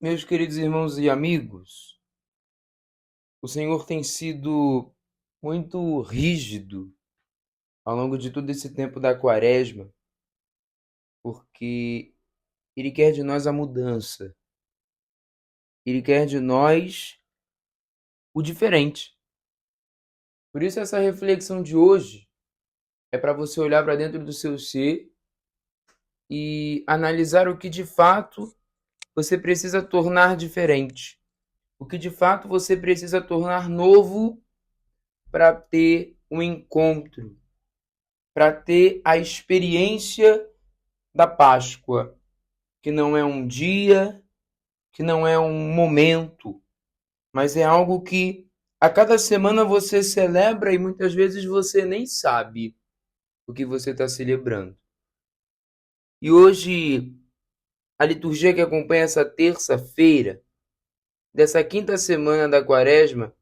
Meus queridos irmãos e amigos, o Senhor tem sido muito rígido ao longo de todo esse tempo da Quaresma, porque Ele quer de nós a mudança, Ele quer de nós o diferente. Por isso, essa reflexão de hoje é para você olhar para dentro do seu ser e analisar o que de fato você precisa tornar diferente, o que de fato você precisa tornar novo para ter um encontro, para ter a experiência da Páscoa, que não é um dia, que não é um momento, mas é algo que a cada semana você celebra e muitas vezes você nem sabe o que você está celebrando. E hoje, a liturgia que acompanha essa terça-feira, dessa quinta semana da Quaresma,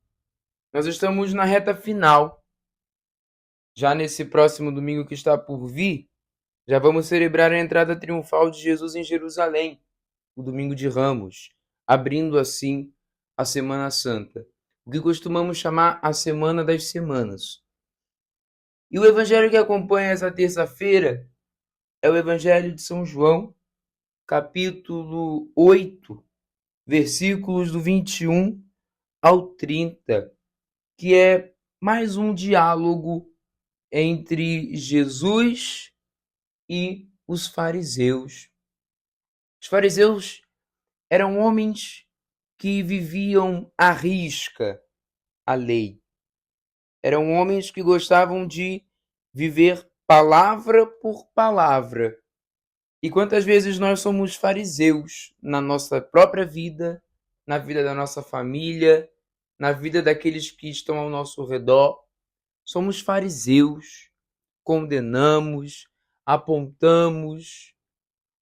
nós estamos na reta final. Já nesse próximo domingo que está por vir, já vamos celebrar a entrada triunfal de Jesus em Jerusalém, o domingo de Ramos, abrindo assim a Semana Santa, o que costumamos chamar a Semana das Semanas. E o evangelho que acompanha essa terça-feira é o Evangelho de São João, capítulo 8, versículos do 21 ao 30, que é mais um diálogo entre Jesus e os fariseus. Os fariseus eram homens que viviam à risca a lei. Eram homens que gostavam de viver palavra por palavra. E quantas vezes nós somos fariseus na nossa própria vida, na vida da nossa família, na vida daqueles que estão ao nosso redor? Somos fariseus, condenamos, apontamos,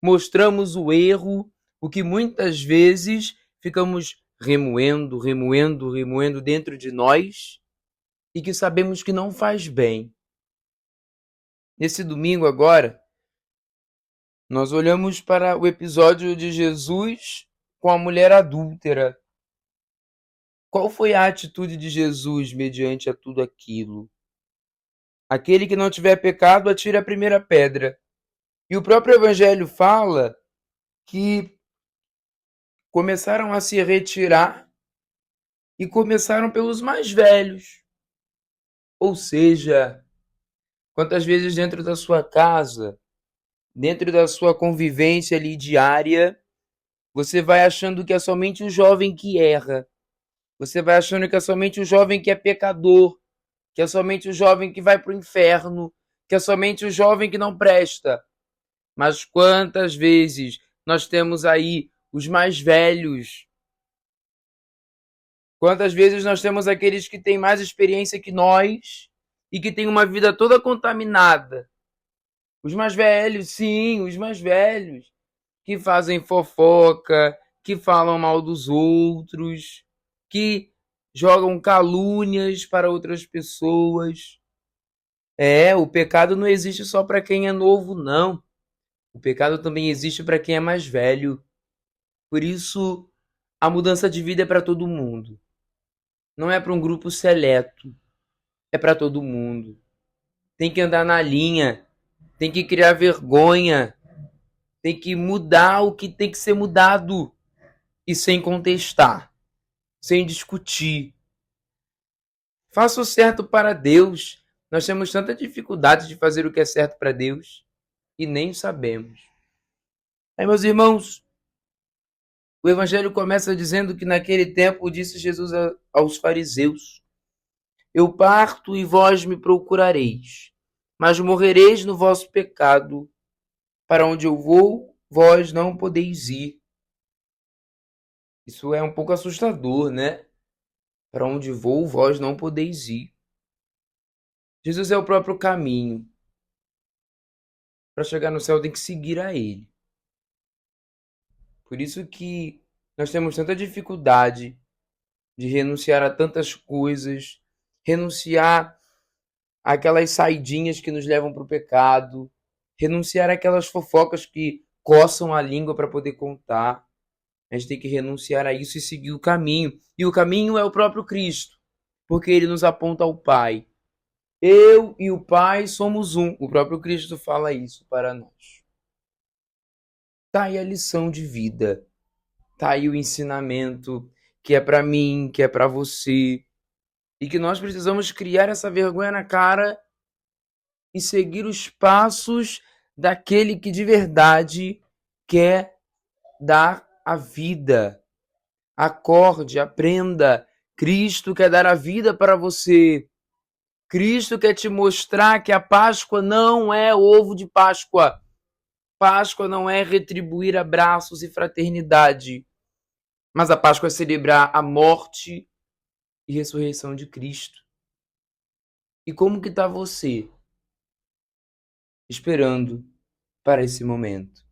mostramos o erro, o que muitas vezes ficamos remoendo, remoendo, remoendo dentro de nós e que sabemos que não faz bem. Nesse domingo agora, nós olhamos para o episódio de Jesus com a mulher adúltera. Qual foi a atitude de Jesus mediante a tudo aquilo? Aquele que não tiver pecado, atire a primeira pedra. E o próprio Evangelho fala que começaram a se retirar e começaram pelos mais velhos. Ou seja, quantas vezes dentro da sua casa, dentro da sua convivência ali diária, você vai achando que é somente o jovem que erra. Você vai achando que é somente o jovem que é pecador, que é somente o jovem que vai para o inferno, que é somente o jovem que não presta. Mas quantas vezes nós temos aí os mais velhos? Quantas vezes nós temos aqueles que têm mais experiência que nós e que têm uma vida toda contaminada? Os mais velhos, sim, os mais velhos, que fazem fofoca, que falam mal dos outros, que jogam calúnias para outras pessoas. O pecado não existe só para quem é novo, não. O pecado também existe para quem é mais velho. Por isso, a mudança de vida é para todo mundo. Não é para um grupo seleto, é para todo mundo. Tem que andar na linha, tem que criar vergonha, tem que mudar o que tem que ser mudado e sem contestar, sem discutir. Faça o certo para Deus. Nós temos tanta dificuldade de fazer o que é certo para Deus e nem sabemos. Aí, meus irmãos, o evangelho começa dizendo que naquele tempo disse Jesus aos fariseus: Eu parto e vós me procurareis, mas morrereis no vosso pecado. Para onde eu vou, vós não podeis ir. Isso é um pouco assustador, né? Para onde vou, vós não podeis ir. Jesus é o próprio caminho. Para chegar no céu tem que seguir a Ele. Por isso que nós temos tanta dificuldade de renunciar a tantas coisas, renunciar àquelas saidinhas que nos levam para o pecado, renunciar àquelas fofocas que coçam a língua para poder contar. A gente tem que renunciar a isso e seguir o caminho. E o caminho é o próprio Cristo, porque ele nos aponta ao Pai. Eu e o Pai somos um. O próprio Cristo fala isso para nós. Tá aí a lição de vida. Tá aí o ensinamento que é para mim, que é para você. E que nós precisamos criar essa vergonha na cara e seguir os passos daquele que de verdade quer dar a vida. Acorde, aprenda. Cristo quer dar a vida para você. Cristo quer te mostrar que a Páscoa não é ovo de Páscoa. Páscoa não é retribuir abraços e fraternidade. Mas a Páscoa é celebrar a morte e ressurreição de Cristo. E como que está você esperando para esse momento?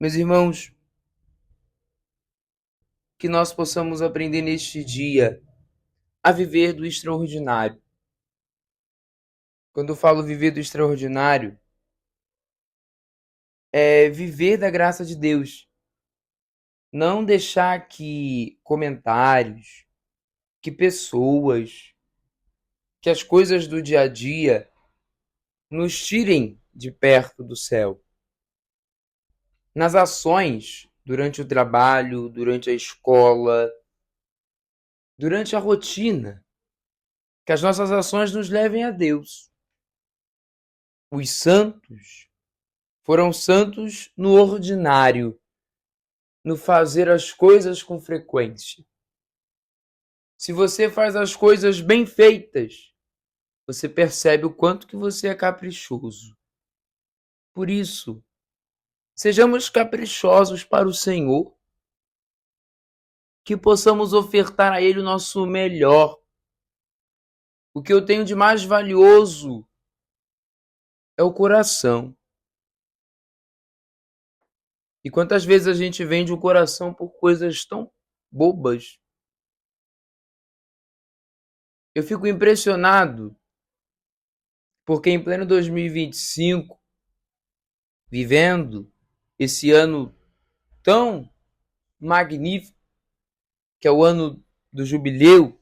Meus irmãos, que nós possamos aprender neste dia a viver do extraordinário. Quando eu falo viver do extraordinário, é viver da graça de Deus. Não deixar que comentários, que pessoas, que as coisas do dia a dia nos tirem de perto do céu. Nas ações, durante o trabalho, durante a escola, durante a rotina, que as nossas ações nos levem a Deus. Os santos foram santos no ordinário, no fazer as coisas com frequência. Se você faz as coisas bem feitas, você percebe o quanto que você é caprichoso. Por isso, sejamos caprichosos para o Senhor, que possamos ofertar a Ele o nosso melhor. O que eu tenho de mais valioso é o coração. E quantas vezes a gente vende o coração por coisas tão bobas? Eu fico impressionado, porque em pleno 2025, vivendo esse ano tão magnífico, que é o ano do jubileu,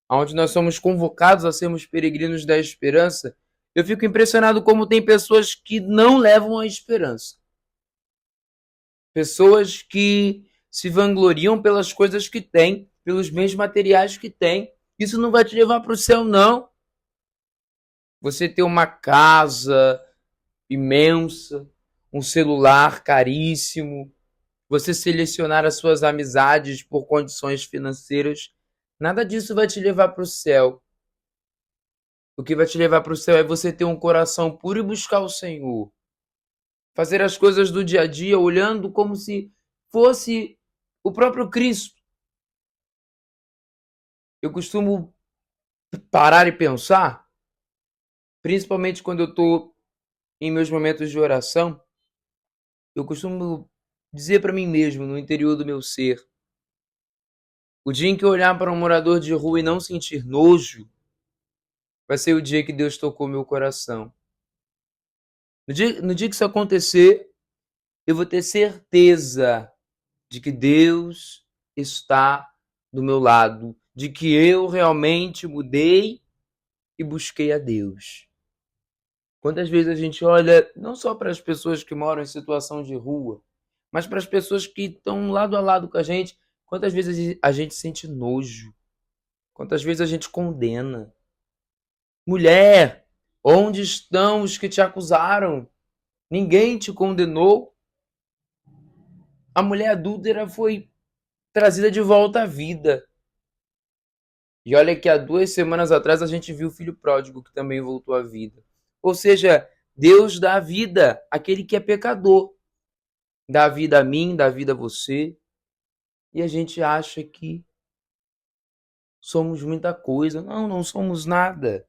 onde nós somos convocados a sermos peregrinos da esperança, eu fico impressionado como tem pessoas que não levam a esperança. Pessoas que se vangloriam pelas coisas que têm, pelos bens materiais que têm. Isso não vai te levar para o céu, não. Você ter uma casa imensa, um celular caríssimo, você selecionar as suas amizades por condições financeiras, nada disso vai te levar para o céu. O que vai te levar para o céu é você ter um coração puro e buscar o Senhor. Fazer as coisas do dia a dia olhando como se fosse o próprio Cristo. Eu costumo parar e pensar, principalmente quando eu estou em meus momentos de oração, eu costumo dizer para mim mesmo, no interior do meu ser, o dia em que eu olhar para um morador de rua e não sentir nojo, vai ser o dia que Deus tocou meu coração. No dia que isso acontecer, eu vou ter certeza de que Deus está do meu lado, de que eu realmente mudei e busquei a Deus. Quantas vezes a gente olha não só para as pessoas que moram em situação de rua, mas para as pessoas que estão lado a lado com a gente, quantas vezes a gente sente nojo, quantas vezes a gente condena. Mulher, onde estão os que te acusaram? Ninguém te condenou. A mulher adúltera foi trazida de volta à vida. E olha que há 2 semanas atrás a gente viu o filho pródigo que também voltou à vida. Ou seja, Deus dá vida àquele que é pecador. Dá vida a mim, dá vida a você. E a gente acha que somos muita coisa. Não, não somos nada.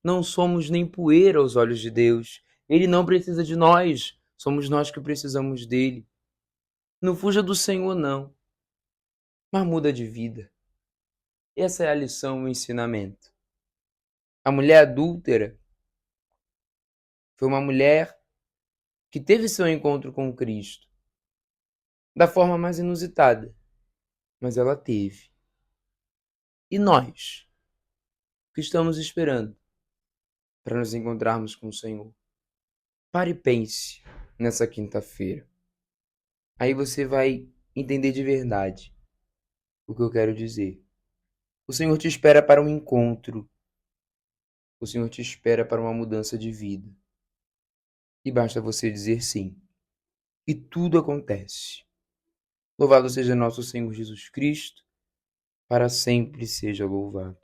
Não somos nem poeira aos olhos de Deus. Ele não precisa de nós. Somos nós que precisamos dele. Não fuja do Senhor, não. Mas muda de vida. Essa é a lição, o ensinamento. A mulher adúltera foi uma mulher que teve seu encontro com Cristo. da forma mais inusitada, mas ela teve. E nós, o que estamos esperando para nos encontrarmos com o Senhor? Pare e pense nessa quinta-feira. Aí você vai entender de verdade o que eu quero dizer. O Senhor te espera para um encontro. O Senhor te espera para uma mudança de vida. E basta você dizer sim. E tudo acontece. Louvado seja nosso Senhor Jesus Cristo, para sempre seja louvado.